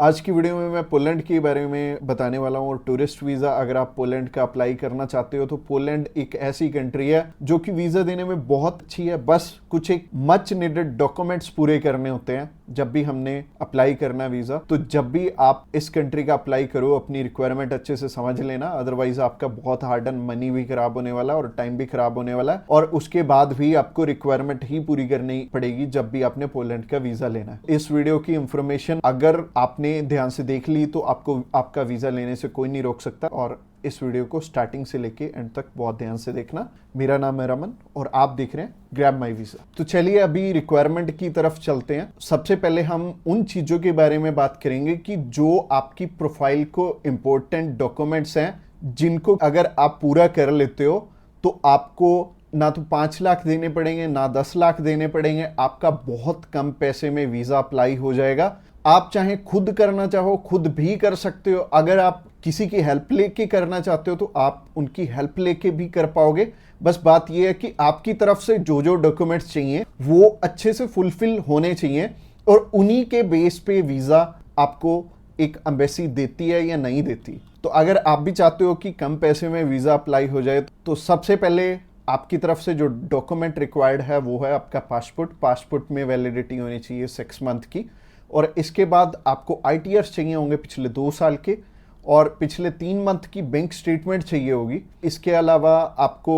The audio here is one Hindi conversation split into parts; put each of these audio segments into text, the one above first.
आज की वीडियो में मैं पोलैंड के बारे में बताने वाला हूँ। और टूरिस्ट वीज़ा अगर आप पोलैंड का अप्लाई करना चाहते हो तो पोलैंड एक ऐसी कंट्री है जो कि वीज़ा देने में बहुत अच्छी है। बस कुछ एक मच नीडेड डॉक्यूमेंट्स पूरे करने होते हैं जब भी हमने अप्लाई करना वीज़ा। तो जब भी आप इस कंट्री का अप्लाई करो अपनी रिक्वायरमेंट अच्छे से समझ लेना, अदरवाइज आपका बहुत हार्ड एंड मनी भी खराब होने वाला है और टाइम भी खराब होने वाला है। और उसके बाद भी आपको रिक्वायरमेंट ही पूरी करनी पड़ेगी जब भी आपने पोलैंड का वीज़ा लेना है। इस वीडियो की इंफॉर्मेशन अगर आपने ध्यान से देख ली तो आपको आपका वीज़ा लेने से कोई नहीं रोक सकता। और इस वीडियो को स्टार्टिंग से लेके एंड तक बहुत ध्यान से देखना। मेरा नाम है रमन और आप देख रहे हैं ग्रैब माई वीज़ा। तो चलिए अभी रिक्वायरमेंट की तरफ चलते हैं। सबसे पहले हम उन चीज़ों के बारे में बात करेंगे कि जो आपकी प्रोफाइल को इम्पोर्टेंट डॉक्यूमेंट्स हैं, जिनको अगर आप पूरा कर लेते हो तो आपको ना तो 5 लाख देने पड़ेंगे ना 10 लाख देने पड़ेंगे। आपका बहुत कम पैसे में वीज़ा अप्लाई हो जाएगा। आप चाहे खुद करना चाहो खुद भी कर सकते हो। अगर आप किसी की हेल्प लेके करना चाहते हो तो आप उनकी हेल्प लेके भी कर पाओगे। बस बात यह है कि आपकी तरफ से जो जो डॉक्यूमेंट्स चाहिए वो अच्छे से फुलफिल होने चाहिए और उन्हीं के बेस पे वीज़ा आपको एक एम्बेसी देती है या नहीं देती। तो अगर आप भी चाहते हो कि कम पैसे में वीज़ा अप्लाई हो जाए तो सबसे पहले आपकी तरफ से जो डॉक्यूमेंट रिक्वायर्ड है वो है आपका पासपोर्ट में वैलिडिटी होनी चाहिए 6 मंथ की। और इसके बाद आपको ITRs चाहिए होंगे पिछले 2 साल के और पिछले 3 मंथ की बैंक स्टेटमेंट चाहिए होगी। इसके अलावा आपको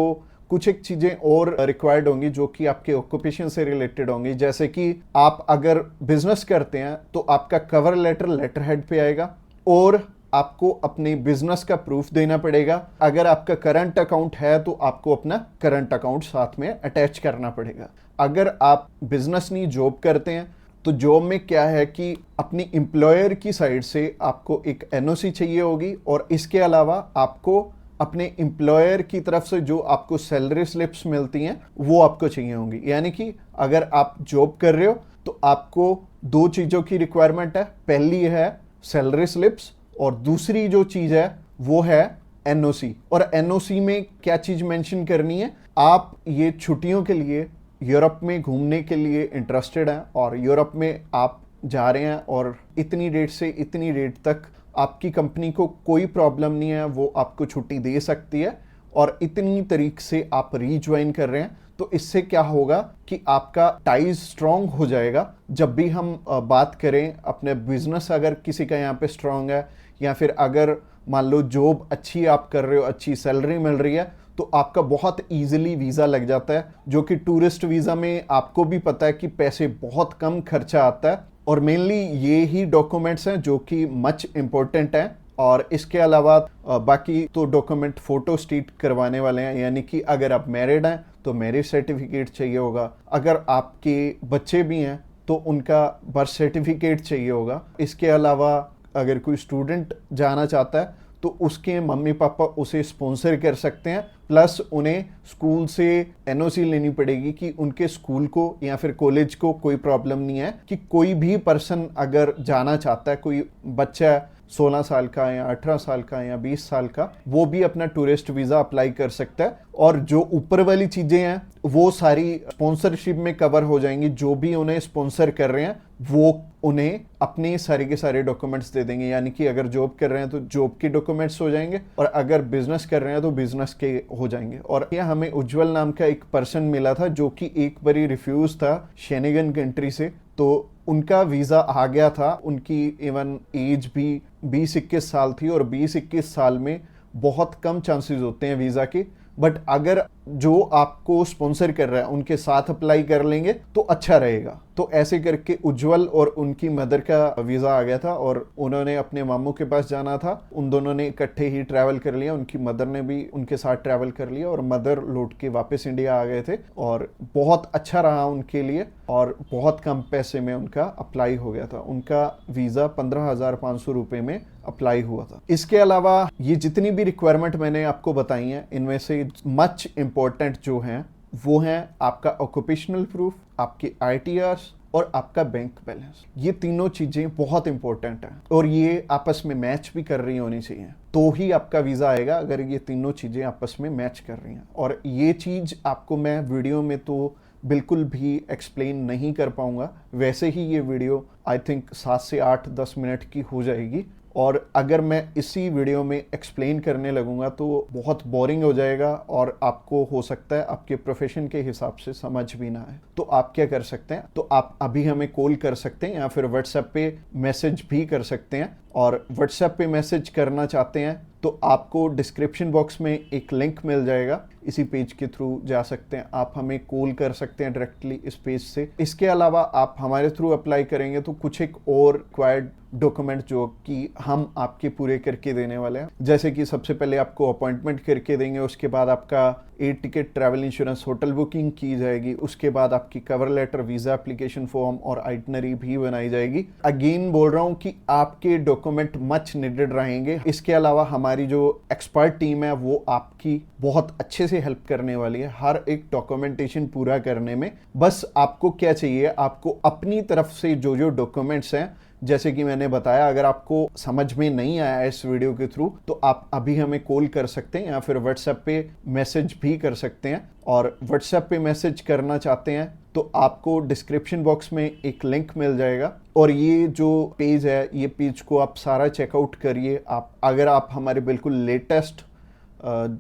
कुछ एक चीज़ें और रिक्वायर्ड होंगी जो कि आपके ऑक्यूपेशन से रिलेटेड होंगी। जैसे कि आप अगर बिजनेस करते हैं तो आपका कवर लेटर हेड पे आएगा और आपको अपने बिजनेस का प्रूफ देना पड़ेगा। अगर आपका करंट अकाउंट है तो आपको अपना करंट अकाउंट साथ में अटैच करना पड़ेगा। अगर आप बिजनेस नहीं जॉब करते हैं तो जॉब में क्या है कि अपनी एम्प्लॉयर की साइड से आपको एक NOC चाहिए होगी और इसके अलावा आपको अपने एम्प्लॉयर की तरफ से जो आपको सैलरी स्लिप्स मिलती हैं वो आपको चाहिए होंगी। यानी कि अगर आप जॉब कर रहे हो तो आपको 2 चीज़ों की रिक्वायरमेंट है। पहली है सैलरी स्लिप्स और दूसरी जो चीज़ है वो है NOC। और NOC में क्या चीज़ मेंशन करनी है, आप ये छुट्टियों के लिए यूरोप में घूमने के लिए इंटरेस्टेड हैं और यूरोप में आप जा रहे हैं और इतनी डेट से इतनी डेट तक आपकी कंपनी को कोई प्रॉब्लम नहीं है, वो आपको छुट्टी दे सकती है और इतनी तारीख से आप रीज्वाइन कर रहे हैं। तो इससे क्या होगा कि आपका टाइज स्ट्रांग हो जाएगा। जब भी हम बात करें अपने बिजनेस अगर किसी का यहाँ पे स्ट्रांग है या फिर अगर मान लो जॉब अच्छी आप कर रहे हो, अच्छी सैलरी मिल रही है तो आपका बहुत इजीली वीज़ा लग जाता है। जो कि टूरिस्ट वीज़ा में आपको भी पता है कि पैसे बहुत कम खर्चा आता है और मेनली ये ही डॉक्यूमेंट्स हैं जो कि मच इम्पोर्टेंट हैं। और इसके अलावा बाकी तो डॉक्यूमेंट फोटो स्टेट करवाने वाले हैं। यानी कि अगर आप मैरिड हैं तो मैरिज सर्टिफिकेट चाहिए होगा, अगर आपके बच्चे भी हैं तो उनका बर्थ सर्टिफिकेट चाहिए होगा। इसके अलावा अगर कोई स्टूडेंट जाना चाहता है तो उसके मम्मी पापा उसे स्पॉन्सर कर सकते हैं। प्लस उन्हें स्कूल से NOC लेनी पड़ेगी कि उनके स्कूल को या फिर कॉलेज को कोई प्रॉब्लम नहीं है कि कोई भी पर्सन अगर जाना चाहता है, कोई बच्चा 16 साल का या 18 साल का या 20 साल का, वो भी अपना टूरिस्ट वीज़ा अप्लाई कर सकता है। और जो ऊपर वाली चीज़ें हैं वो सारी स्पॉन्सरशिप में कवर हो जाएंगी। जो भी उन्हें स्पॉन्सर कर रहे हैं वो उन्हें अपने सारे के सारे डॉक्यूमेंट्स दे देंगे। यानी कि अगर जॉब कर रहे हैं तो जॉब के डॉक्यूमेंट्स हो जाएंगे और अगर बिजनेस कर रहे हैं तो बिजनेस के हो जाएंगे। और यह हमें उज्जवल नाम का एक पर्सन मिला था जो कि एक बारी रिफ्यूज था शेनेगन कंट्री से, तो उनका वीज़ा आ गया था। उनकी इवन एज भी 20-21 साल थी और 20-21 साल में बहुत कम चांसेस होते हैं वीज़ा के। बट अगर जो आपको स्पॉन्सर कर रहा है उनके साथ अप्लाई कर लेंगे तो अच्छा रहेगा। तो ऐसे करके उज्जवल और उनकी मदर का वीज़ा आ गया था और उन्होंने अपने मामू के पास जाना था। उन दोनों ने इकट्ठे ही ट्रैवल कर लिया, उनकी मदर ने भी उनके साथ ट्रैवल कर लिया और मदर लौट के वापस इंडिया आ गए थे और बहुत अच्छा रहा उनके लिए और बहुत कम पैसे में उनका अप्लाई हो गया था। उनका वीज़ा 15,500 रुपये में अप्लाई हुआ था। इसके अलावा ये जितनी भी रिक्वायरमेंट मैंने आपको बताई हैं इनमें से मच इम्पोर्टेंट जो हैं वो हैं आपका ऑक्यूपेशनल प्रूफ, आपके ITRs और आपका बैंक बैलेंस। ये तीनों चीज़ें बहुत इंपॉर्टेंट हैं और ये आपस में मैच भी कर रही होनी चाहिए तो ही आपका वीज़ा आएगा, अगर ये तीनों चीज़ें आपस में मैच कर रही हैं। और ये चीज़ आपको मैं वीडियो में तो बिल्कुल भी एक्सप्लेन नहीं कर पाऊंगा। वैसे ही ये वीडियो आई थिंक 7 से 8-10 मिनट की हो जाएगी, और अगर मैं इसी वीडियो में एक्सप्लेन करने लगूंगा तो बहुत बोरिंग हो जाएगा और आपको हो सकता है आपके प्रोफेशन के हिसाब से समझ भी ना आए। तो आप क्या कर सकते हैं, तो आप अभी हमें कॉल कर सकते हैं या फिर व्हाट्सएप पे मैसेज भी कर सकते हैं। और व्हाट्सएप पे मैसेज करना चाहते हैं तो आपको डिस्क्रिप्शन बॉक्स में एक लिंक मिल जाएगा, इसी पेज के थ्रू जा सकते हैं। आप हमें कॉल कर सकते हैं डायरेक्टली इस पेज से। इसके अलावा आप हमारे थ्रू अप्लाई करेंगे तो कुछ एक और रिक्वायर्ड डॉक्यूमेंट जो कि हम आपके पूरे करके देने वाले हैं, जैसे कि सबसे पहले आपको अपॉइंटमेंट करके देंगे, उसके बाद आपका air ticket, travel insurance, hotel booking की जाएगी, उसके बाद आपकी cover letter, visa application form और आइटनरी भी बनाई जाएगी। अगेन बोल रहा हूं कि आपके डॉक्यूमेंट मच नीडेड रहेंगे। इसके अलावा हमारी जो एक्सपर्ट टीम है वो आपकी बहुत अच्छे से हेल्प करने वाली है हर एक डॉक्यूमेंटेशन पूरा करने में। बस आपको क्या चाहिए, आपको अपनी तरफ से जो जो डॉक्यूमेंट्स हैं, जैसे कि मैंने बताया, अगर आपको समझ में नहीं आया इस वीडियो के थ्रू तो आप अभी हमें कॉल कर सकते हैं या फिर व्हाट्सएप पे मैसेज भी कर सकते हैं। और व्हाट्सएप पे मैसेज करना चाहते हैं तो आपको डिस्क्रिप्शन बॉक्स में एक लिंक मिल जाएगा, और ये जो पेज है, ये पेज को आप सारा चेकआउट करिए। अगर आप हमारे बिल्कुल लेटेस्ट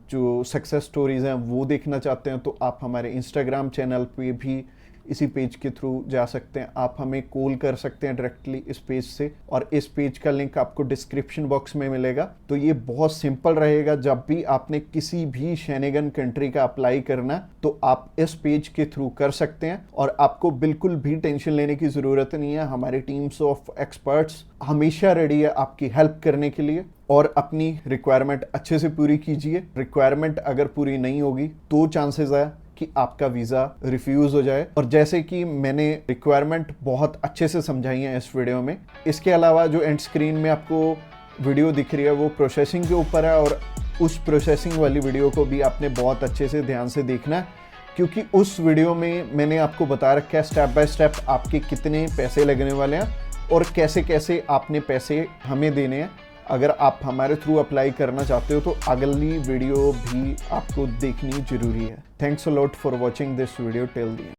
जो सक्सेस स्टोरीज हैं वो देखना चाहते हैं तो आप हमारे इंस्टाग्राम चैनल पे भी इसी पेज के थ्रू जा सकते हैं। आप हमें कॉल कर सकते हैं डायरेक्टली इस पेज से, और इस पेज का लिंक आपको डिस्क्रिप्शन बॉक्स में मिलेगा। तो ये बहुत सिंपल रहेगा। जब भी आपने किसी भी शेनेगन कंट्री का अप्लाई करना तो आप इस पेज के थ्रू कर सकते हैं, और आपको बिल्कुल भी टेंशन लेने की ज़रूरत नहीं है। हमारी टीम्स ऑफ एक्सपर्ट्स हमेशा रेडी है आपकी हेल्प करने के लिए। और अपनी रिक्वायरमेंट अच्छे से पूरी कीजिए। रिक्वायरमेंट अगर पूरी नहीं होगी तो चांसेस है कि आपका वीज़ा रिफ्यूज़ हो जाए। और जैसे कि मैंने रिक्वायरमेंट बहुत अच्छे से समझाई है इस वीडियो में। इसके अलावा जो एंड स्क्रीन में आपको वीडियो दिख रही है वो प्रोसेसिंग के ऊपर है, और उस प्रोसेसिंग वाली वीडियो को भी आपने बहुत अच्छे से ध्यान से देखना है, क्योंकि उस वीडियो में मैंने आपको बता रखा है स्टेप बाय स्टेप आपके कितने पैसे लगने वाले हैं और कैसे कैसे आपने पैसे हमें देने हैं। अगर आप हमारे थ्रू अप्लाई करना चाहते हो तो अगली वीडियो भी आपको देखनी जरूरी है। Thanks a lot for watching this video till the end.